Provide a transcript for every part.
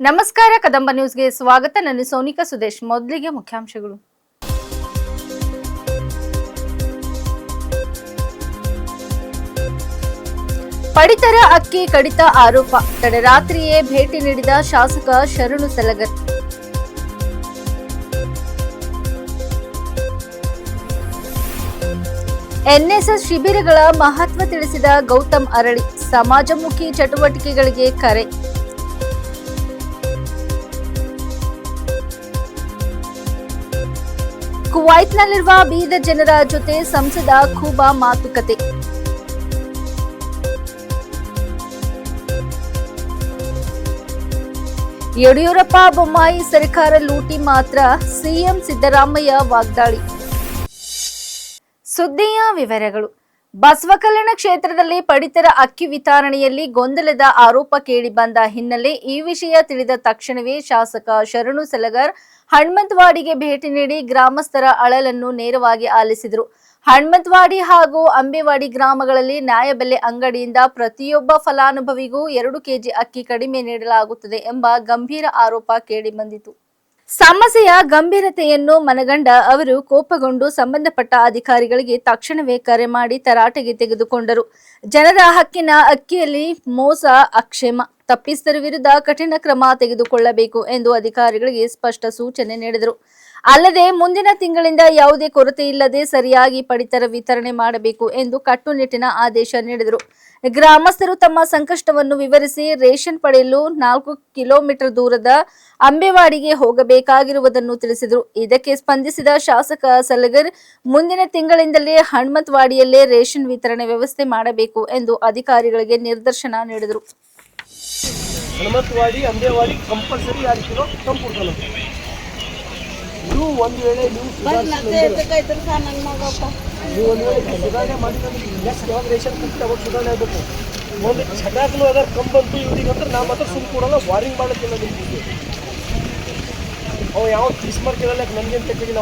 ನಮಸ್ಕಾರ, ಕದಂಬ ನ್ಯೂಸ್ಗೆ ಸ್ವಾಗತ. ನಾನು ಸೋನಿಕಾ ಸುದೇಶ್. ಮೊದಲಿಗೆ ಮುಖ್ಯಾಂಶಗಳು. ಪಡಿತರ ಅಕ್ಕಿ ಕಡಿತ ಆರೋಪ ತಡರಾತ್ರಿಯೇ ಭೇಟಿ ನೀಡಿದ ಶಾಸಕ ಶರಣು ಸಲಗರ್. ಎನ್ಎಸ್ಎಸ್ ಶಿಬಿರಗಳ ಮಹತ್ವ ತಿಳಿಸಿದ ಗೌತಮ್ ಅರಳಿ. ಸಮಾಜಮುಖಿ ಚಟುವಟಿಕೆಗಳಿಗೆ ಕರೆ. ಕುವೈತ್ನಲ್ಲಿರುವ ಬೀದರ್ ಜನರ ಜೊತೆ ಸಂಸದ ಖೂಬಾ ಮಾತುಕತೆ. ಯಡಿಯೂರಪ್ಪ ಬೊಮ್ಮಾಯಿ ಸರ್ಕಾರ ಲೂಟಿ ಮಾತ್ರ, ಸಿಎಂ ಸಿದ್ದರಾಮಯ್ಯ ವಾಗ್ದಾಳಿ. ಸುದ್ದಿಯ ವಿವರಗಳು. ಬಸವಕಲ್ಯಾಣ ಕ್ಷೇತ್ರದಲ್ಲಿ ಪಡಿತರ ಅಕ್ಕಿ ವಿತರಣೆಯಲ್ಲಿ ಗೊಂದಲದ ಆರೋಪ ಕೇಳಿಬಂದ ಹಿನ್ನೆಲೆ ಈ ವಿಷಯ ತಿಳಿದ ತಕ್ಷಣವೇ ಶಾಸಕ ಶರಣು ಸಲಗರ್ ಹನುಮಂತವಾಡಿಗೆ ಭೇಟಿ ನೀಡಿ ಗ್ರಾಮಸ್ಥರ ಅಳಲನ್ನು ನೇರವಾಗಿ ಆಲಿಸಿದರು. ಹನುಮಂತವಾಡಿ ಹಾಗೂ ಅಂಬೇವಾಡಿ ಗ್ರಾಮಗಳಲ್ಲಿ ನ್ಯಾಯಬೆಲೆ ಅಂಗಡಿಯಿಂದ ಪ್ರತಿಯೊಬ್ಬ ಫಲಾನುಭವಿಗೂ 2 ಕೆಜಿ ಅಕ್ಕಿ ಕಡಿಮೆ ನೀಡಲಾಗುತ್ತದೆ ಎಂಬ ಗಂಭೀರ ಆರೋಪ ಕೇಳಿಬಂದಿತು. ಸಮಸ್ಯೆಯ ಗಂಭೀರತೆಯನ್ನು ಮನಗಂಡ ಅವರು ಕೋಪಗೊಂಡು ಸಂಬಂಧಪಟ್ಟ ಅಧಿಕಾರಿಗಳಿಗೆ ತಕ್ಷಣವೇ ಕರೆ ಮಾಡಿ ತರಾಟೆಗೆ ತೆಗೆದುಕೊಂಡರು. ಜನರ ಹಕ್ಕಿನ ಅಕ್ಕಿಯಲ್ಲಿ ಮೋಸ, ಅಕ್ಷೇಮ ತಪ್ಪಿತರ ವಿರುದ್ಧ ಕಠಿಣ ಕ್ರಮ ತೆಗೆದುಕೊಳ್ಳಬೇಕು ಎಂದು ಅಧಿಕಾರಿಗಳಿಗೆ ಸ್ಪಷ್ಟ ಸೂಚನೆ ನೀಡಿದರು. ಅಲ್ಲದೆ ಮುಂದಿನ ತಿಂಗಳಿಂದ ಯಾವುದೇ ಕೊರತೆ ಇಲ್ಲದೆ ಸರಿಯಾಗಿ ಪಡಿತರ ವಿತರಣೆ ಮಾಡಬೇಕು ಎಂದು ಕಟ್ಟುನಿಟ್ಟಿನ ಆದೇಶ ನೀಡಿದರು. ಗ್ರಾಮಸ್ಥರು ತಮ್ಮ ಸಂಕಷ್ಟವನ್ನು ವಿವರಿಸಿ ರೇಷನ್ ಪಡೆಯಲು 4 ಕಿಲೋಮೀಟರ್ ದೂರದ ಅಂಬೇವಾಡಿಗೆ ಹೋಗಬೇಕಾಗಿರುವುದನ್ನು ತಿಳಿಸಿದರು. ಇದಕ್ಕೆ ಸ್ಪಂದಿಸಿದ ಶಾಸಕ ಸಲಗರ್ ಮುಂದಿನ ತಿಂಗಳಿಂದಲೇ ಹನುಮಂತವಾಡಿಯಲ್ಲೇ ರೇಷನ್ ವಿತರಣೆ ವ್ಯವಸ್ಥೆ ಮಾಡಬೇಕು ಎಂದು ಅಧಿಕಾರಿಗಳಿಗೆ ನಿರ್ದೇಶನ ನೀಡಿದರು. ಹನುಮಂತವಾಡಿ ಅಂಬೇವಾಡಿ ಕಂಪಲ್ಸರಿ 2 ಕಿಲೋ ತಂಪು ನೀವು ಒಂದು ವೇಳೆ ನೀವು ಸುಧಾರಣೆ ಮಾಡಿದ್ರೆ ನೆಕ್ಸ್ಟ್ ಯಾವಾಗ ರೇಷನ್ ಕೊಟ್ಟು ಅವಾಗ ಸುಧಾರಣೆ ಆಗಬೇಕು. ಒಂದು ಚಟಾಕ್ನು ಅದರ ಕಂಬಂತು ಇವ್ರಿಗೆ ಅಂದ್ರೆ ನಾ ಮಾತ್ರ ಸುಮ್ಮನೆ ಕೊಡಲ್ಲ, ವಾರಿಂಗ್ ಮಾಡೋಕ್ಕಿಲ್ಲ ನಿಮಗೆ. ಅವ ಯಾವ ತೀಸ್ ಮಾಡ್ತಿರಲ್ಲ, ನನಗೇನು ತೆಗಿಲ್ಲ.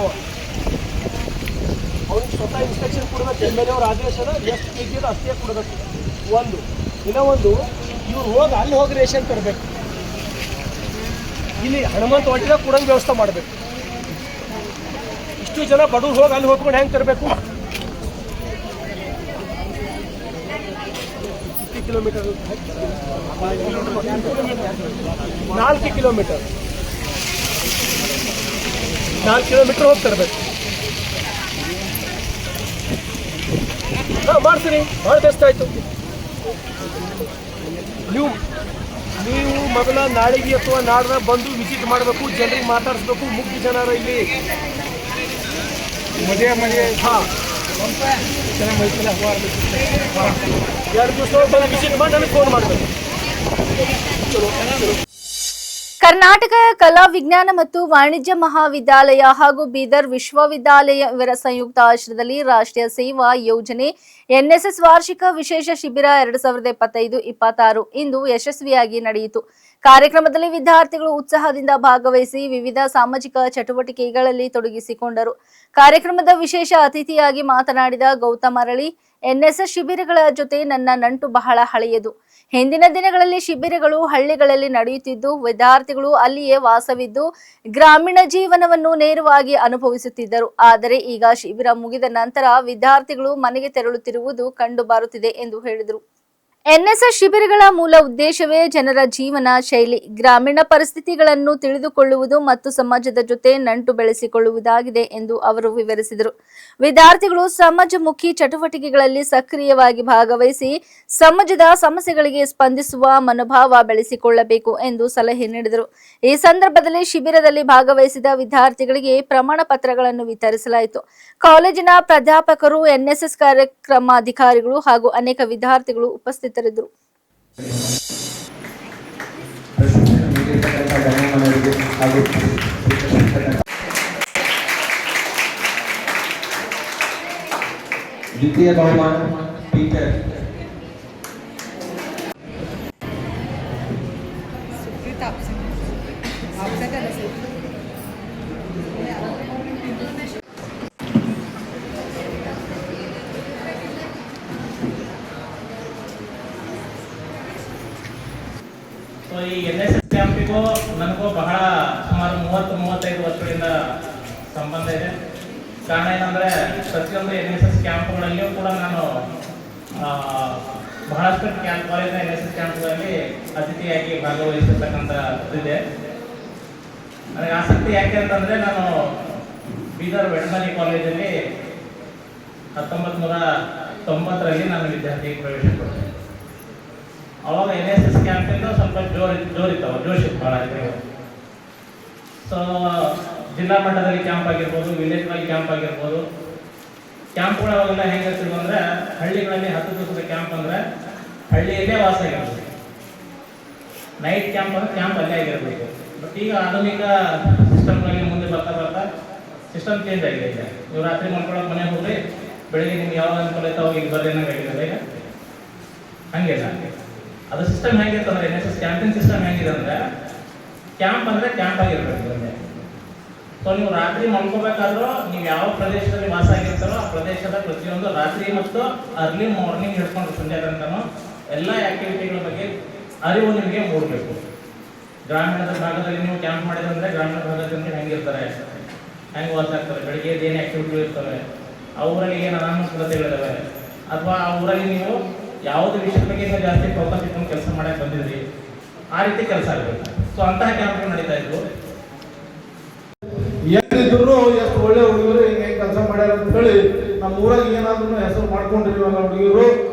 ಅವ್ರಿಗೆ ಸ್ವತಃ ಇನ್ಸ್ಟ್ರಕ್ಷನ್ ಕೊಡಬೇಕು, ಎಮ್ ಎಲ್ ಎ ಅವ್ರ ಆದೇಶನ ಎಷ್ಟು ಕೆ ಜಿ ಅಷ್ಟೇ ಕೊಡಬೇಕು. ಒಂದು ಇನ್ನೊಂದು ಇವ್ರು ಹೋಗಿ ಅಲ್ಲಿ ಹೋಗಿ ರೇಷನ್ ತರಬೇಕು, ಇಲ್ಲಿ ಹನುಮಂತವಾಡಿದಾಗ ಕೊಡೋಂಗೆ ವ್ಯವಸ್ಥೆ ಮಾಡಬೇಕು. ಇಷ್ಟು ಜನ ಬಡವ್ರು ಹೋಗಿ ಅಲ್ಲಿ ಹೋಗ್ಕೊಂಡು ಹೆಂಗೆ ತರಬೇಕು? 50 ಕಿಲೋಮೀಟರ್ 4 ಕಿಲೋಮೀಟರ್ 4 ಕಿಲೋಮೀಟರ್ ಹೋಗಿ ತರಬೇಕು. ಹಾಂ ಮಾಡ್ತೀರಿ, ಭಾಳ ಬೆಸ್ಟ್ ಆಯಿತು. ನೀವು ಮೊದಲ ನಾಳೆಗೆ ಅಥವಾ ನಾಡ್ದ ಬಂದು ವಿಸಿಟ್ ಮಾಡಬೇಕು, ಜನರಿಗೆ ಮಾತಾಡಿಸ್ಬೇಕು. ಮುಖ್ಯ ಜನರ ಇಲ್ಲಿ ಮದುವೆ ಹಾಂ 2 ದಿವಸ ಬಂದು ವಿಸಿಟ್ ಮಾಡಿ ನನಗೆ ಫೋನ್ ಮಾಡಬೇಕು. ಕರ್ನಾಟಕ ಕಲಾ ವಿಜ್ಞಾನ ಮತ್ತು ವಾಣಿಜ್ಯ ಮಹಾವಿದ್ಯಾಲಯ ಹಾಗೂ ಬೀದರ್ ವಿಶ್ವವಿದ್ಯಾಲಯ ಇವರ ಸಂಯುಕ್ತ ಆಶ್ರಯದಲ್ಲಿ ರಾಷ್ಟ್ರೀಯ ಸೇವಾ ಯೋಜನೆ ಎನ್ಎಸ್ಎಸ್ ವಾರ್ಷಿಕ ವಿಶೇಷ ಶಿಬಿರ 2025-26 ಇಂದು ಯಶಸ್ವಿಯಾಗಿ ನಡೆಯಿತು. ಕಾರ್ಯಕ್ರಮದಲ್ಲಿ ವಿದ್ಯಾರ್ಥಿಗಳು ಉತ್ಸಾಹದಿಂದ ಭಾಗವಹಿಸಿ ವಿವಿಧ ಸಾಮಾಜಿಕ ಚಟುವಟಿಕೆಗಳಲ್ಲಿ ತೊಡಗಿಸಿಕೊಂಡರು. ಕಾರ್ಯಕ್ರಮದ ವಿಶೇಷ ಅತಿಥಿಯಾಗಿ ಮಾತನಾಡಿದ ಗೌತಮ್ ಅರಳಿ, ಎನ್ಎಸ್ಎಸ್ ಶಿಬಿರಗಳ ಜೊತೆ ನನ್ನ ನಂಟು ಬಹಳ ಹಳೆಯದು. ಹಿಂದಿನ ದಿನಗಳಲ್ಲಿ ಶಿಬಿರಗಳು ಹಳ್ಳಿಗಳಲ್ಲಿ ನಡೆಯುತ್ತಿದ್ದು ವಿದ್ಯಾರ್ಥಿಗಳು ಅಲ್ಲಿಯೇ ವಾಸವಿದ್ದು ಗ್ರಾಮೀಣ ಜೀವನವನ್ನು ನೇರವಾಗಿ ಅನುಭವಿಸುತ್ತಿದ್ದರು. ಆದರೆ ಈಗ ಶಿಬಿರ ಮುಗಿದ ನಂತರ ವಿದ್ಯಾರ್ಥಿಗಳು ಮನೆಗೆ ತೆರಳುತ್ತಿರುವುದು ಕಂಡು ಬರುತ್ತಿದೆ ಎಂದು ಹೇಳಿದರು. ಎನ್ಎಸ್ಎಸ್ ಶಿಬಿರಗಳ ಮೂಲ ಉದ್ದೇಶವೇ ಜನರ ಜೀವನ ಶೈಲಿ, ಗ್ರಾಮೀಣ ಪರಿಸ್ಥಿತಿಗಳನ್ನು ತಿಳಿದುಕೊಳ್ಳುವುದು ಮತ್ತು ಸಮಾಜದ ಜೊತೆ ನಂಟು ಬೆಳೆಸಿಕೊಳ್ಳುವುದಾಗಿದೆ ಎಂದು ಅವರು ವಿವರಿಸಿದರು. ವಿದ್ಯಾರ್ಥಿಗಳು ಸಮಾಜಮುಖಿ ಚಟುವಟಿಕೆಗಳಲ್ಲಿ ಸಕ್ರಿಯವಾಗಿ ಭಾಗವಹಿಸಿ ಸಮಾಜದ ಸಮಸ್ಯೆಗಳಿಗೆ ಸ್ಪಂದಿಸುವ ಮನೋಭಾವ ಬೆಳೆಸಿಕೊಳ್ಳಬೇಕು ಎಂದು ಸಲಹೆ ನೀಡಿದರು. ಈ ಸಂದರ್ಭದಲ್ಲಿ ಶಿಬಿರದಲ್ಲಿ ಭಾಗವಹಿಸಿದ ವಿದ್ಯಾರ್ಥಿಗಳಿಗೆ ಪ್ರಮಾಣ ಪತ್ರಗಳನ್ನು ವಿತರಿಸಲಾಯಿತು. ಕಾಲೇಜಿನ ಪ್ರಾಧ್ಯಾಪಕರು, ಎನ್ಎಸ್ಎಸ್ ಕಾರ್ಯಕ್ರಮಾಧಿಕಾರಿಗಳು ಹಾಗೂ ಅನೇಕ ವಿದ್ಯಾರ್ಥಿಗಳು ಉಪಸ್ಥಿತರಿದ್ದರು. द्वितीय बहुमान टीचर तो ये एनएसएस ಕ್ಯಾಂಪಿಗೂ ನನಗೂ ಬಹಳ ಸುಮಾರು 30-35 ವರ್ಷಗಳಿಂದ ಸಂಬಂಧ ಇದೆ. ಕಾರಣ ಏನಂದರೆ ಪ್ರತಿಯೊಂದು NSS ಕ್ಯಾಂಪ್ಗಳಲ್ಲಿಯೂ ಕೂಡ ನಾನು ಬಹಳಷ್ಟು ಕಾಲೇಜಿನ NSS ಕ್ಯಾಂಪ್ಗಳಲ್ಲಿ ಅತಿಥಿಯಾಗಿ ಭಾಗವಹಿಸಿರ್ತಕ್ಕಂಥ ಇದೆ. ನನಗೆ ಆಸಕ್ತಿ ಯಾಕೆ ಅಂತಂದರೆ ನಾನು ಬೀದರ್ ವೆಟರ್ನರಿ ಕಾಲೇಜಲ್ಲಿ 1990ರಲ್ಲಿ ನಾನು ವಿದ್ಯಾರ್ಥಿ ಪ್ರವೇಶ ಕೊಟ್ಟೆ. ಅವಾಗ NSS ಕ್ಯಾಂಪಿಂದ ಸ್ವಲ್ಪ ಜೋರಿತ್ತವ ಜೋಶಿತ್ತು ಭಾಳ ಇದೆ. ಸೊ ಜಿಲ್ಲಾ ಮಟ್ಟದಲ್ಲಿ ಕ್ಯಾಂಪ್ ಆಗಿರ್ಬೋದು, ವಿಲೇಜ್ನಲ್ಲಿ ಕ್ಯಾಂಪ್ ಆಗಿರ್ಬೋದು. ಕ್ಯಾಂಪ್ಗಳು ಅವಾಗೆಲ್ಲ ಹೆಂಗಿರ್ತಿದ್ವು ಅಂದರೆ ಹಳ್ಳಿಗಳಲ್ಲಿ 10 ದಿವಸದ ಕ್ಯಾಂಪ್ ಅಂದರೆ ಹಳ್ಳಿಯಲ್ಲೇ ವಾಸ ಆಗಿರ್ಬೋದು. ನೈಟ್ ಕ್ಯಾಂಪ್ ಅಂದರೆ ಕ್ಯಾಂಪ್ ಅಲ್ಲೇ ಆಗಿರಬೇಕು. ಬಟ್ ಈಗ ಆಧುನಿಕ ಸಿಸ್ಟಮ್ಗಳಲ್ಲಿ ಮುಂದೆ ಬರ್ತಾ ಸಿಸ್ಟಮ್ ಚೇಂಜ್ ಆಗಿದೆ. ಈಗ ನೀವು ರಾತ್ರಿ ಮಲ್ಕೊಳ್ಳೋಕೆ ಮನೆಗೆ ಹೋಗ್ರಿ, ಬೆಳಿಗ್ಗೆ ನಿಮ್ಗೆ ಯಾವಾಗ ಅನುಕೂಲ ಐತೆ ಅವಾಗ ಇಲ್ಲಿ ಬರ್ರಿ ಅನ್ನೋಂಗಾಗಿದೆ. ಈಗ ಹಂಗಿಲ್ಲ. ಅದು ಸಿಸ್ಟಮ್ ಹೇಗಿರುತ್ತೆ ಅಂದರೆ NSS ಕ್ಯಾಂಪಿಂಗ್ ಸಿಸ್ಟಮ್ ಹೇಗಿದೆ ಅಂದರೆ ಕ್ಯಾಂಪ್ ಅಂದರೆ ಕ್ಯಾಂಪ್ ಆಗಿರ್ಬೇಕು. ಸೊ ನೀವು ರಾತ್ರಿ ಮಲ್ಕೋಬೇಕಾದ್ರೂ ನೀವು ಯಾವ ಪ್ರದೇಶದಲ್ಲಿ ವಾಸ ಆಗಿರ್ತಾರೋ ಆ ಪ್ರದೇಶದ ಪ್ರತಿಯೊಂದು ರಾತ್ರಿ ಮತ್ತು ಅರ್ಲಿ ಮಾರ್ನಿಂಗ್ ಹಿಡ್ಕೊಂಡು ಸಂಜೆ ತನಕನೂ ಎಲ್ಲ ಆ್ಯಕ್ಟಿವಿಟಿಗಳ ಬಗ್ಗೆ ಅರಿವು ನಿಮಗೆ ಮೂಡಬೇಕು. ಗ್ರಾಮೀಣದ ಭಾಗದಲ್ಲಿ ನೀವು ಕ್ಯಾಂಪ್ ಮಾಡಿದ್ರೆ ಗ್ರಾಮೀಣ ಭಾಗದಲ್ಲಿ ಹೆಂಗಿರ್ತಾರೆ, ಹೆಂಗೆ ವಾಸ ಆಗ್ತಾರೆ, ಬೆಳಿಗ್ಗೆ ಏನು ಆ್ಯಕ್ಟಿವಿಟಿ ಇರ್ತವೆ, ಆ ಊರಲ್ಲಿ ಏನು ಅನಾನುಕೂಲತೆಗಳಿದ್ದಾವೆ, ಅಥವಾ ಆ ಊರಲ್ಲಿ ನೀವು ಯಾವುದೇ ವಿಷಯದ ಬಗ್ಗೆ ಇನ್ನೂ ಜಾಸ್ತಿ ಫೋಕಸ್ ಇಟ್ಕೊಂಡು ಕೆಲಸ ಮಾಡಕ್ಕೆ ಬಂದಿದ್ರಿ, ಆ ರೀತಿ ಕೆಲಸ ಆಗಬೇಕು. ಸೊ ಅಂತಹ ಕ್ಯಾಂಪ್ಗಳು ನಡೀತಾ ಇದ್ವು. ಏನಿದ್ರು ಎಷ್ಟು ಒಳ್ಳೆ ಹುಡುಗರು ಹಿಂಗೆ ಕೆಲಸ ಮಾಡ್ಯಾರ ಅಂತ ಹೇಳಿ ನಮ್ಮ ಊರಾಗ ಏನಾದ್ರೂ ಹೆಸರು ಮಾಡ್ಕೊಂಡಿರ್ವಲ್ಲ ಹುಡುಗರು.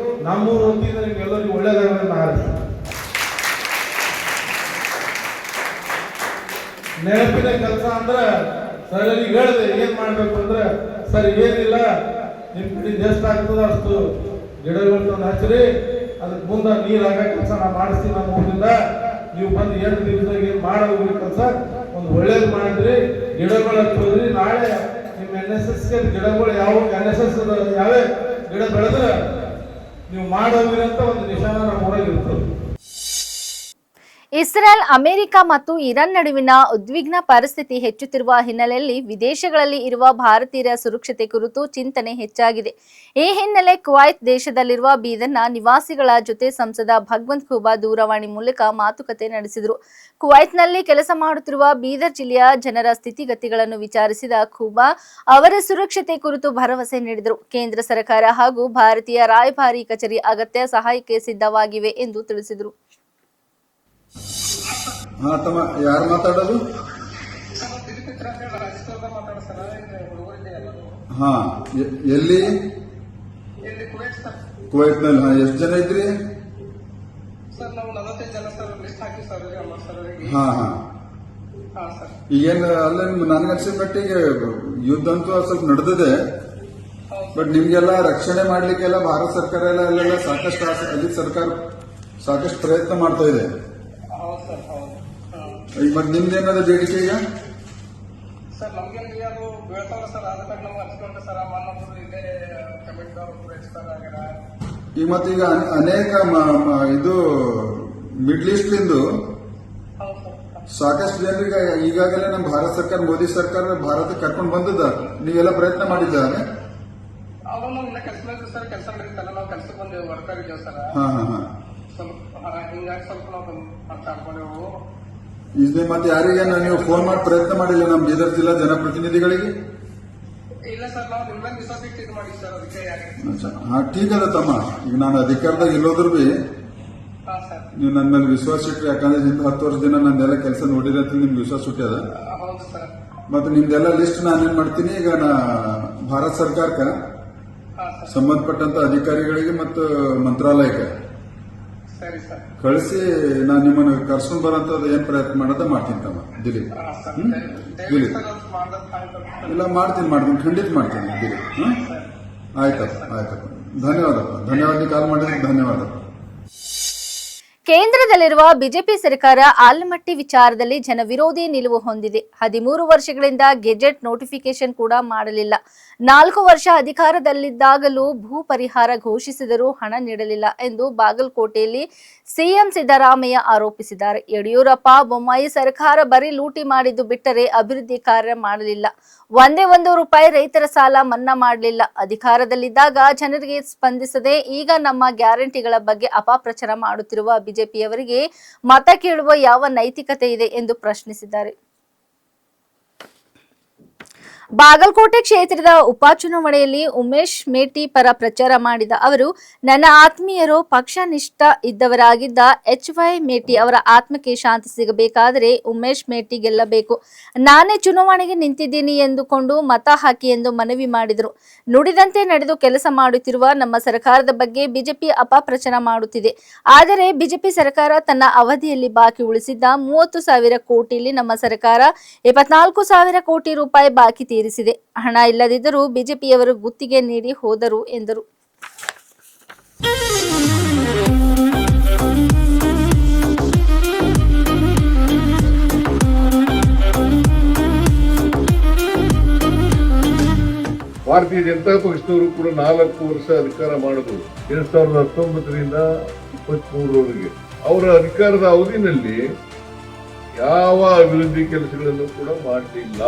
ನಮ್ಮೂರು ಹೊತ್ತಿದ್ರೆ ನಿಮ್ಗೆಲ್ಲರಿಗೂ ಒಳ್ಳೇದಾಗಲಿ ಅಂತ ಹಾರೈಸ್ತೀನಿ. ನೆನಪಿನ ಕೆಲಸ ಅಂದ್ರೆ ಸರ್ ಈಗ ಹೇಳಿದೆ ಏನ್ ಮಾಡ್ಬೇಕು ಅಂದ್ರೆ ಸರ್ ಏನಿಲ್ಲ ನಿಮ್ ಕಡೆಯಿಂದ ಎಷ್ಟು ಆಗ್ತದ ಅಷ್ಟು ಗಿಡಗಳು ತಂದು ಹಚ್ಚಿರಿ, ಅದಕ್ಕೆ ಮುಂದೆ ನೀರು ಹಾಕೋ ಕೆಲಸ ನಾವು ಮಾಡಿಸ್ತೀವಿ ನಮ್ಮ ಊರಿಂದ. ನೀವು ಬಂದು 8 ದಿವಸದಾಗ ಏನು ಮಾಡೋದು ಕೆಲಸ ಒಂದು ಒಳ್ಳೇದು ಮಾಡಿದ್ರಿ, ಗಿಡಗಳು ಹಚ್ಚೋದ್ರಿ. ನಾಳೆ ನಿಮ್ಮ NSSಗೆ ಗಿಡಗಳು ಯಾವ NSS ಯಾವೇ ಗಿಡ ಬೆಳೆದ್ರೆ ನೀವು ಮಾಡೋದ್ರಿ ಅಂತ ಒಂದು ನಿಶಾನ ನಮ್ಮ ಊರಾಗ ಇರ್ತದೆ. ಇಸ್ರೇಲ್, ಅಮೆರಿಕ ಮತ್ತು ಇರಾನ್ ನಡುವಿನ ಉದ್ವಿಗ್ನ ಪರಿಸ್ಥಿತಿ ಹೆಚ್ಚುತ್ತಿರುವ ಹಿನ್ನೆಲೆಯಲ್ಲಿ ವಿದೇಶಗಳಲ್ಲಿ ಇರುವ ಭಾರತೀಯರ ಸುರಕ್ಷತೆ ಕುರಿತು ಚಿಂತನೆ ಹೆಚ್ಚಾಗಿದೆ. ಈ ಹಿನ್ನೆಲೆ ಕುವೈತ್ ದೇಶದಲ್ಲಿರುವ ಬೀದರ್ನ ನಿವಾಸಿಗಳ ಜೊತೆ ಸಂಸದ ಭಗವಂತ್ ಖೂಬಾ ದೂರವಾಣಿ ಮೂಲಕ ಮಾತುಕತೆ ನಡೆಸಿದರು. ಕುವೈತ್ನಲ್ಲಿ ಕೆಲಸ ಮಾಡುತ್ತಿರುವ ಬೀದರ್ ಜಿಲ್ಲೆಯ ಜನರ ಸ್ಥಿತಿಗತಿಗಳನ್ನು ವಿಚಾರಿಸಿದ ಖೂಬಾ ಅವರ ಸುರಕ್ಷತೆ ಕುರಿತು ಭರವಸೆ ನೀಡಿದರು. ಕೇಂದ್ರ ಸರ್ಕಾರ ಹಾಗೂ ಭಾರತೀಯ ರಾಯಭಾರಿ ಕಚೇರಿ ಅಗತ್ಯ ಸಹಾಯಕ್ಕೆ ಸಿದ್ಧವಾಗಿವೆ ಎಂದು ತಿಳಿಸಿದರು. ತಮ್ಮ ಯಾರು ಮಾತಾಡೋದು? ಹಾ, ಎಲ್ಲಿ? ಕುವೈತ್ನಲ್ಲಿ. ಎಷ್ಟು ಜನ ಇದ್ರಿ? ಹಾ ಹಾ. ಈಗೇನು ಅಲ್ಲೇ ನನಗನ್ಸಿದ ಮಟ್ಟಿಗೆ ಯುದ್ಧ ಅಂತೂ ಸ್ವಲ್ಪ ನಡೆದಿದೆ. ಬಟ್ ನಿಮ್ಗೆಲ್ಲ ರಕ್ಷಣೆ ಮಾಡ್ಲಿಕ್ಕೆಲ್ಲ ಭಾರತ ಸರ್ಕಾರ ಅಲ್ಲೆಲ್ಲ ಸಾಕಷ್ಟು ಅಲ್ಲಿ ಸರ್ಕಾರ ಸಾಕಷ್ಟು ಪ್ರಯತ್ನ ಮಾಡ್ತಾ ಇದೆ. ಈಗ ಮತ್ತೆ ನಿಮ್ದೇನಾದ ಬೇಡಿಕೆ? ಈಗ ಸರ್ ನಮ್ಗೇನ್ರಿ ಅದು ಬೀಳ್ತಾವ ಸರ್, ಅದಕ್ಕೆ ನಮ್ಗೆ ಹಚ್ಕೊಂಡ್ರೆ ಸರ್ ಮಾನವರು ಇಲ್ಲೇ ಕಮಿಟಿದವ್ರು ಎಕ್ಸ್ಪೈರ್ ಆಗ್ಯಾರ. ಈಗ ಮತ್ತೀಗ ಅನೇಕ ಇದು ಮಿಡ್ಲ್ ಈಸ್ಟ್ಲಿಂದು ಸಾಕಷ್ಟು ಜನರಿಗೆ ಈಗಾಗಲೇ ನಮ್ಮ ಭಾರತ ಸರ್ಕಾರ, ಮೋದಿ ಸರ್ಕಾರ ಭಾರತಕ್ಕೆ ಕರ್ಕೊಂಡು ಬಂದದ. ನೀವೆಲ್ಲ ಪ್ರಯತ್ನ ಮಾಡಿದ್ದಾರೆ? ಅವಾಗ ನಾವು ಇನ್ನ ಕೆಲಸ ಮಾಡಿದ್ವಿ ಸರ್, ಕೆಲಸ ನಡೀತಲ್ಲ, ನಾವು ಕೆಲ್ಸಕ್ಕೆ ಬಂದೇವು, ವರ್ಕರ್ ಇದ್ದೇವೆ ಸರ್. ಹಾ ಹಾ ಹಾ. ಸ್ವಲ್ಪ ಹಿಂಗಾಗಿ ಸ್ವಲ್ಪ ನಾವು ಮಾತಾಡ್ಕೊಂಡೆವು. ಇದೇ ಮತ್ತೆ ಯಾರಿಗೆ ನೀವು ಫೋನ್ ಮಾಡಿ ಪ್ರಯತ್ನ ಮಾಡಿಲ್ಲ ನಮ್ಮ ಬೀದರ್ ಜಿಲ್ಲಾ ಜನಪ್ರತಿನಿಧಿಗಳಿಗೆ? ಇಲ್ಲ ಸರ್, ನಾವು ನಿಮ್ಮ ವಿಶ್ವಾಸ ಇಟ್ಟು ಇದು ಮಾಡಿ ಸರ್, ಅದಕ್ಕೆ ಯಾಕೆ. ಹಾ, ಠೀಕ್ ಅದ ತಮ್ಮ. ಈಗ ನಾನು ಅಧಿಕಾರದಾಗ ಇಲ್ಲೋದ್ರು ಬಿ ನೀವು ನನ್ನ ಮೇಲೆ ವಿಶ್ವಾಸ ಇಟ್ರಿ. ಯಾಕಂದ್ರೆ ಹಿಂದೆ 10 ವರ್ಷ ನಂದೆಲ್ಲ ಕೆಲಸ ನೋಡಿದ್ರೆ ಅಂತ ನಿಮ್ಗೆ ವಿಶ್ವಾಸ ಹುಟ್ಟ್ಯದ. ಹೌದು ಸರ್. ಮತ್ತೆ ನಿಮ್ದೆಲ್ಲ ಲಿಸ್ಟ್ ನಾನೇನ್ ಮಾಡ್ತೀನಿ, ಈಗ ಭಾರತ ಸರ್ಕಾರಕ್ಕೆ ಸಂಬಂಧಪಟ್ಟಂತ ಅಧಿಕಾರಿಗಳಿಗೆ ಮತ್ತು ಮಂತ್ರಾಲಯಕ್ಕೆ ಕಳಿಸಿ ನಾನು ನಿಮ್ಮನ್ನು ಕರ್ಸ್ಕೊಂಡ್ ಬರೋಂಥದ್ದು ಏನ್ ಪ್ರಯತ್ನ ಮಾಡೋದ ಮಾಡ್ತೀನಿ ತಮ್ಮ. ದಿಲೀಪ್ ದಿಲೀಪ್ ಇಲ್ಲ ಮಾಡ್ತೀನಿ ಖಂಡಿತ ಮಾಡ್ತೀನಿ ದಿಲೀಪ್. ಆಯ್ತಪ್ಪ ಆಯ್ತಪ್ಪ, ಧನ್ಯವಾದಪ್ಪ. ಧನ್ಯವಾದ, ಕಾಲ್ ಮಾಡಿದ್ರೆ ಧನ್ಯವಾದ. ಕೇಂದ್ರದಲ್ಲಿರುವ ಬಿಜೆಪಿ ಸರ್ಕಾರ ಆಲಮಟ್ಟಿ ವಿಚಾರದಲ್ಲಿ ಜನವಿರೋಧಿ ನಿಲುವು ಹೊಂದಿದೆ. 13 ವರ್ಷಗಳಿಂದ ಗೆಜೆಟ್ ನೋಟಿಫಿಕೇಶನ್ ಕೂಡ ಮಾಡಲಿಲ್ಲ. 4 ವರ್ಷ ಅಧಿಕಾರದಲ್ಲಿದ್ದಾಗಲೂ ಭೂ ಪರಿಹಾರ ಘೋಷಿಸಿದರೂ ಹಣ ನೀಡಲಿಲ್ಲ ಎಂದು ಬಾಗಲಕೋಟೆಯಲ್ಲಿ ಸಿಎಂ ಸಿದ್ದರಾಮಯ್ಯ ಆರೋಪಿಸಿದ್ದಾರೆ. ಯಡಿಯೂರಪ್ಪ, ಬೊಮ್ಮಾಯಿ ಸರ್ಕಾರ ಬರೀ ಲೂಟಿ ಮಾಡಿದ್ದು ಬಿಟ್ಟರೆ ಅಭಿವೃದ್ಧಿ ಕಾರ್ಯ ಮಾಡಲಿಲ್ಲ. ಒಂದೇ ರೂಪಾಯಿ ರೈತರ ಸಾಲ ಮನ್ನಾ ಮಾಡಲಿಲ್ಲ. ಅಧಿಕಾರದಲ್ಲಿದ್ದಾಗ ಜನರಿಗೆ ಸ್ಪಂದಿಸದೆ ಈಗ ನಮ್ಮ ಗ್ಯಾರಂಟಿಗಳ ಬಗ್ಗೆ ಅಪಪ್ರಚಾರ ಮಾಡುತ್ತಿರುವ ಬಿಜೆಪಿಯವರಿಗೆ ಮತ ಕೇಳುವ ಯಾವ ನೈತಿಕತೆ ಇದೆ ಎಂದು ಪ್ರಶ್ನಿಸಿದ್ದಾರೆ. ಬಾಗಲಕೋಟೆ ಕ್ಷೇತ್ರದ ಉಪಚುನಾವಣೆಯಲ್ಲಿ ಉಮೇಶ್ ಮೇಟಿ ಪರ ಪ್ರಚಾರ ಮಾಡಿದ ಅವರು, ನನ್ನ ಆತ್ಮೀಯರು ಪಕ್ಷನಿಷ್ಠ ಇದ್ದವರಾಗಿದ್ದ HY ಮೇಟಿ ಅವರ ಆತ್ಮಕ್ಕೆ ಶಾಂತಿ ಸಿಗಬೇಕಾದರೆ ಉಮೇಶ್ ಮೇಟಿ ಗೆಲ್ಲಬೇಕು. ನಾನೇ ಚುನಾವಣೆಗೆ ನಿಂತಿದ್ದೀನಿ ಎಂದುಕೊಂಡು ಮತ ಹಾಕಿ ಎಂದು ಮನವಿ ಮಾಡಿದರು. ನುಡಿದಂತೆ ನಡೆದು ಕೆಲಸ ಮಾಡುತ್ತಿರುವ ನಮ್ಮ ಸರ್ಕಾರದ ಬಗ್ಗೆ ಬಿಜೆಪಿ ಅಪಪ್ರಚಾರ ಮಾಡುತ್ತಿದೆ. ಆದರೆ ಬಿಜೆಪಿ ಸರ್ಕಾರ ತನ್ನ ಅವಧಿಯಲ್ಲಿ ಬಾಕಿ ಉಳಿಸಿದ್ದ 30,000 ಕೋಟಿಯಲ್ಲಿ ನಮ್ಮ ಸರ್ಕಾರ 24,000 ಕೋಟಿ ರೂಪಾಯಿ ಬಾಕಿ ತೀರಿಸಿದೆ. ಹಣ ಇಲ್ಲದಿದ್ದರೂ ಬಿಜೆಪಿಯವರು ಗುತ್ತಿಗೆ ನೀಡಿ ಹೋದರು ಎಂದರು. ಭಾರತೀಯ ಜನತಾ ಪಕ್ಷದವರು ಕೂಡ 4 ವರ್ಷ ಅಧಿಕಾರ ಮಾಡಿದ್ರು 2019ರಿಂದ 23ರವರೆಗೆ. ಅವರ ಅಧಿಕಾರದ ಅವಧಿನಲ್ಲಿ ಯಾವ ಅಭಿವೃದ್ಧಿ ಕೆಲಸಗಳನ್ನು ಕೂಡ ಮಾಡಲಿಲ್ಲ.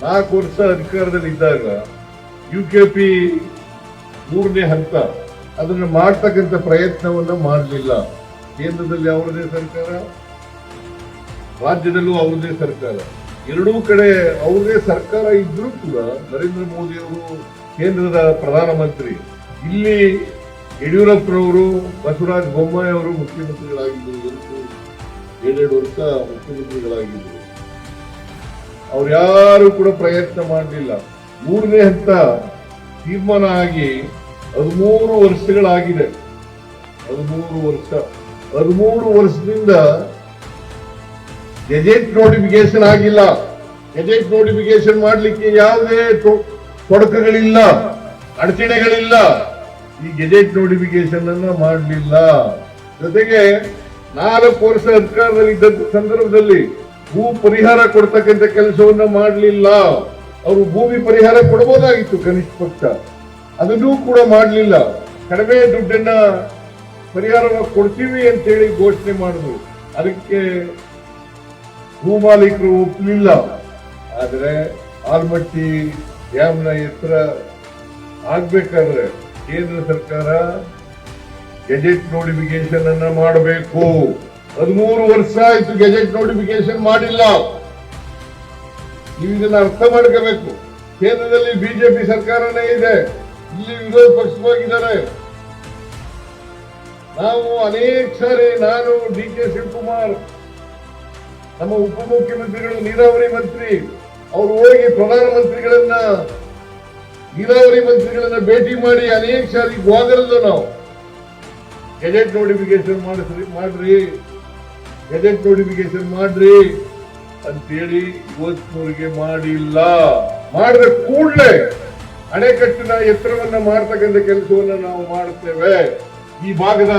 4 ವರ್ಷ ಅಧಿಕಾರದಲ್ಲಿ ಇದ್ದಾಗ UKP 3ನೇ ಹಂತ ಅದನ್ನು ಮಾಡ್ತಕ್ಕಂಥ ಪ್ರಯತ್ನವನ್ನ ಮಾಡಲಿಲ್ಲ. ಕೇಂದ್ರದಲ್ಲಿ ಅವರದೇ ಸರ್ಕಾರ, ರಾಜ್ಯದಲ್ಲೂ ಅವರದೇ ಸರ್ಕಾರ, ಎರಡೂ ಕಡೆ ಅವರದೇ ಸರ್ಕಾರ ಇದ್ರೂ ಕೂಡ ನರೇಂದ್ರ ಮೋದಿ ಅವರು ಕೇಂದ್ರದ ಪ್ರಧಾನಮಂತ್ರಿ, ಇಲ್ಲಿ ಯಡಿಯೂರಪ್ಪನವರು ಬಸವರಾಜ ಬೊಮ್ಮಾಯಿ ಅವರು ಮುಖ್ಯಮಂತ್ರಿಗಳಾಗಿದ್ದರು. 7 ವರ್ಷ ಮುಖ್ಯಮಂತ್ರಿಗಳಾಗಿದ್ದರು. ಅವ್ರು ಯಾರು ಕೂಡ ಪ್ರಯತ್ನ ಮಾಡಲಿಲ್ಲ. 3ನೇ ಹಂತ ತೀರ್ಮಾನ ಆಗಿ 13 ವರ್ಷಗಳಾಗಿದೆ. 13 ವರ್ಷದಿಂದ ಗೆಜೆಟ್ ನೋಟಿಫಿಕೇಶನ್ ಆಗಿಲ್ಲ. ಗೆಜೆಟ್ ನೋಟಿಫಿಕೇಶನ್ ಮಾಡಲಿಕ್ಕೆ ಯಾವುದೇ ತೊಡಕುಗಳಿಲ್ಲ, ಅಡಚಣೆಗಳಿಲ್ಲ. ಈ ಗೆಜೆಟ್ ನೋಟಿಫಿಕೇಶನ್ ಅನ್ನ ಮಾಡಲಿಲ್ಲ. ಜೊತೆಗೆ 4 ವರ್ಷ ಅಧಿಕಾರದಲ್ಲಿ ಇದ್ದಂತ ಸಂದರ್ಭದಲ್ಲಿ ಭೂ ಪರಿಹಾರ ಕೊಡ್ತಕ್ಕಂಥ ಕೆಲಸವನ್ನ ಮಾಡಲಿಲ್ಲ. ಅವರು ಭೂಮಿ ಪರಿಹಾರ ಕೊಡಬಹುದಾಗಿತ್ತು ಕನಿಷ್ಠ ಪಕ್ಷ, ಅದನ್ನೂ ಕೂಡ ಮಾಡಲಿಲ್ಲ. ಕಡಿಮೆ ದುಡ್ಡನ್ನ ಪರಿಹಾರವಾಗಿ ಕೊಡ್ತೀವಿ ಅಂತ ಹೇಳಿ ಘೋಷಣೆ ಮಾಡಿದ್ರು. ಅದಕ್ಕೆ ಭೂಮಾಲೀಕರು ಒಪ್ಪಲಿಲ್ಲ. ಆದರೆ ಆಲ್ಮಟ್ಟಿ ಡ್ಯಾಮ್ನ ಎತ್ತರ ಆಗ್ಬೇಕಾದ್ರೆ ಕೇಂದ್ರ ಸರ್ಕಾರ ಗೆಜೆಟ್ ನೋಟಿಫಿಕೇಶನ್ ಅನ್ನ ಮಾಡಬೇಕು. 13 ವರ್ಷ ಆಯ್ತು ಗೆಜೆಟ್ ನೋಟಿಫಿಕೇಶನ್ ಮಾಡಿಲ್ಲ. ನೀವು ಇದನ್ನ ಅರ್ಥ ಮಾಡ್ಕೋಬೇಕು. ಕೇಂದ್ರದಲ್ಲಿ ಬಿಜೆಪಿ ಸರ್ಕಾರನೇ ಇದೆ, ಇಲ್ಲಿ ವಿರೋಧ ಪಕ್ಷವಾಗಿದ್ದಾರೆ. ನಾವು ಅನೇಕ ಸಾರಿ, ನಾನು DK ಶಿವಕುಮಾರ್, ನಮ್ಮ ಉಪಮುಖ್ಯಮಂತ್ರಿಗಳು, ನೀರಾವರಿ ಮಂತ್ರಿ, ಅವರು ಹೋಗಿ ಪ್ರಧಾನಮಂತ್ರಿಗಳನ್ನ, ನೀರಾವರಿ ಮಂತ್ರಿಗಳನ್ನ ಭೇಟಿ ಮಾಡಿ ಅನೇಕ ಸಾರಿ ಹೋಗರಲ್ಲ ನಾವು ಗೆಜೆಟ್ ನೋಟಿಫಿಕೇಶನ್ ಮಾಡ್ರಿ, ಗೆಜೆಟ್ ನೋಟಿಫಿಕೇಶನ್ ಮಾಡ್ರಿ ಅಂತೇಳಿ ಇವತ್ತಿನವರೆಗೆ ಮಾಡಿಲ್ಲ. ಮಾಡಿದ ಕೂಡಲೇ ಅಣೆಕಟ್ಟಿನ ಎತ್ತರವನ್ನ ಮಾಡ್ತಕ್ಕಂಥ ಕೆಲಸವನ್ನ ನಾವು ಮಾಡ್ತೇವೆ. ಈ ಭಾಗದ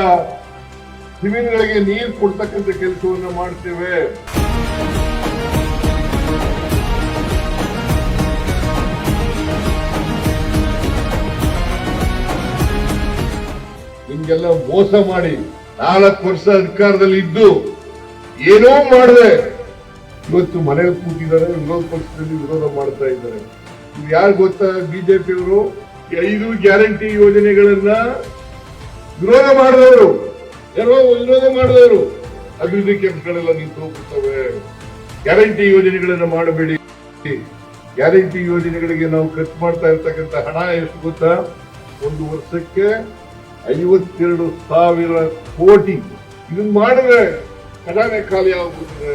ಜಮೀನುಗಳಿಗೆ ನೀರು ಕೊಡ್ತಕ್ಕಂಥ ಕೆಲಸವನ್ನ ಮಾಡ್ತೇವೆ. ನಿಮ್ಗೆಲ್ಲ ಮೋಸ ಮಾಡಿ 4 ವರ್ಷ ಅಧಿಕಾರದಲ್ಲಿ ಇದ್ದು ಏನೋ ಮಾಡದೆ ಇವತ್ತು ಮನೆಗೆ ಕೂತಿದ್ದಾರೆ, ವಿರೋಧ ಪಕ್ಷದಲ್ಲಿ ವಿರೋಧ ಮಾಡ್ತಾ ಇದ್ದಾರೆ. ಇದು ಯಾರು ಗೊತ್ತಾ? ಬಿಜೆಪಿಯವರು 5 ಗ್ಯಾರಂಟಿ ಯೋಜನೆಗಳನ್ನ ವಿರೋಧ ಮಾಡಿದವರು, ಅಭಿವೃದ್ಧಿ ಕೆಲಸಗಳೆಲ್ಲ ನಿಂತು ಹೋಗುತ್ತವೆ. ಗ್ಯಾರಂಟಿ ಯೋಜನೆಗಳನ್ನ ಮಾಡಬೇಡಿ. ಗ್ಯಾರಂಟಿ ಯೋಜನೆಗಳಿಗೆ ನಾವು ಖರ್ಚು ಮಾಡ್ತಾ ಇರ್ತಕ್ಕಂಥ ಹಣ ಎಷ್ಟು ಗೊತ್ತಾ? 1 ವರ್ಷಕ್ಕೆ 52,000 ಕೋಟಿ. ಇದನ್ನ ಮಾಡಿದ್ರೆ ಖಜಾನೆ ಖಾಲಿ ಆಗುತ್ತದೆ.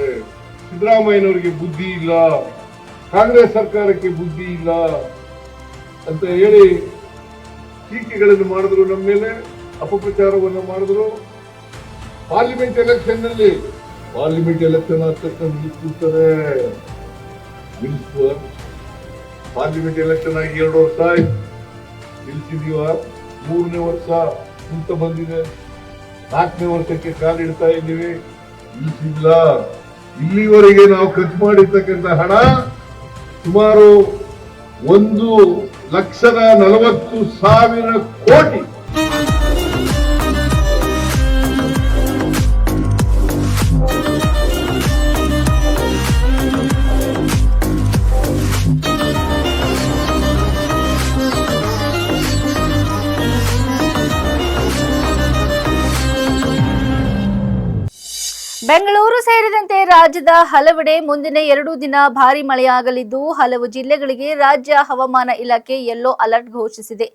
ಸಿದ್ದರಾಮಯ್ಯನವರಿಗೆ ಬುದ್ಧಿ ಇಲ್ಲ, ಕಾಂಗ್ರೆಸ್ ಸರ್ಕಾರಕ್ಕೆ ಬುದ್ಧಿ ಇಲ್ಲ ಅಂತ ಹೇಳಿ ಟೀಕೆಗಳನ್ನು ಮಾಡಿದ್ರು, ನಮ್ಮ ಮೇಲೆ ಅಪಪ್ರಚಾರವನ್ನು ಮಾಡಿದ್ರು. ಪಾರ್ಲಿಮೆಂಟ್ ಎಲೆಕ್ಷನ್ ಆಗ್ತಕ್ಕಂಥ ನಿಲ್ಲಿಸ್ತಾರೆ. ಪಾರ್ಲಿಮೆಂಟ್ ಎಲೆಕ್ಷನ್ ಆಗಿ 2 ವರ್ಷ ಆಯ್ತು, ನಿಲ್ಸಿದೀವ. 3ನೇ ವರ್ಷ ಕುಂತ ಬಂದಿದೆ, 4ನೇ ವರ್ಷಕ್ಕೆ ಕಾಲಿಡ್ತಾ ಇದ್ದೀವಿ, ನಿಲ್ಸಿಲ್ಲ. ಇಲ್ಲಿವರೆಗೆ ನಾವು ಖರ್ಚು ಮಾಡಿರ್ತಕ್ಕಂಥ ಹಣ ಸುಮಾರು 1,40,000 ಕೋಟಿ. ಬೆಂಗಳೂರು ಸೇರಿದಂತೆ ರಾಜ್ಯದ ಹಲವೆಡೆ ಮುಂದಿನ 2 ದಿನ ಭಾರೀ ಮಳೆಯಾಗಲಿದ್ದು ಹಲವು ಜಿಲ್ಲೆಗಳಿಗೆ ರಾಜ್ಯ ಹವಾಮಾನ ಇಲಾಖೆ ಯೆಲ್ಲೋ ಅಲರ್ಟ್ ಘೋಷಿಸಿದೆ.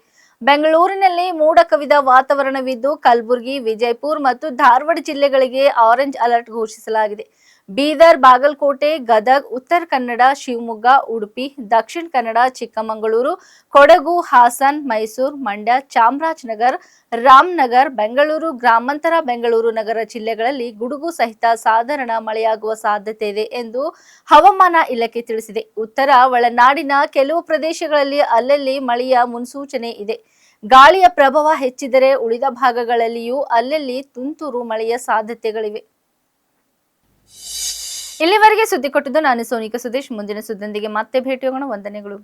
ಬೆಂಗಳೂರಿನಲ್ಲಿ ಮೋಡ ಕವಿದ ವಾತಾವರಣವಿದ್ದು ಕಲಬುರಗಿ, ವಿಜಯಪುರ ಮತ್ತು ಧಾರವಾಡ ಜಿಲ್ಲೆಗಳಿಗೆ ಆರೆಂಜ್ ಅಲರ್ಟ್ ಘೋಷಿಸಲಾಗಿದೆ. ಬೀದರ್, ಬಾಗಲಕೋಟೆ, ಗದಗ್, ಉತ್ತರ ಕನ್ನಡ, ಶಿವಮೊಗ್ಗ, ಉಡುಪಿ, ದಕ್ಷಿಣ ಕನ್ನಡ, ಚಿಕ್ಕಮಗಳೂರು, ಕೊಡಗು, ಹಾಸನ್, ಮೈಸೂರು, ಮಂಡ್ಯ, ಚಾಮರಾಜನಗರ, ರಾಮನಗರ, ಬೆಂಗಳೂರು ಗ್ರಾಮಾಂತರ, ಬೆಂಗಳೂರು ನಗರ ಜಿಲ್ಲೆಗಳಲ್ಲಿ ಗುಡುಗು ಸಹಿತ ಸಾಧಾರಣ ಮಳೆಯಾಗುವ ಸಾಧ್ಯತೆ ಇದೆ ಎಂದು ಹವಾಮಾನ ಇಲಾಖೆ ತಿಳಿಸಿದೆ. ಉತ್ತರ ಒಳನಾಡಿನ ಕೆಲವು ಪ್ರದೇಶಗಳಲ್ಲಿ ಅಲ್ಲಲ್ಲಿ ಮಳೆಯ ಮುನ್ಸೂಚನೆ ಇದೆ. ಗಾಳಿಯ ಪ್ರಭಾವ ಹೆಚ್ಚಿದರೆ ಉಳಿದ ಭಾಗಗಳಲ್ಲಿಯೂ ಅಲ್ಲಲ್ಲಿ ತುಂತುರು ಮಳೆಯ ಸಾಧ್ಯತೆಗಳಿವೆ. ಇಲ್ಲಿವರೆಗೆ ಸುದ್ದಿ ಕೊಟ್ಟಿದ್ದು ನಾನು ಸೋನಿಕಾ ಸುದೇಶ್. ಮುಂದಿನ ಸುದ್ದಿಯೊಂದಿಗೆ ಮತ್ತೆ ಭೇಟಿಯಾಗೋಣ. ವಂದನೆಗಳು.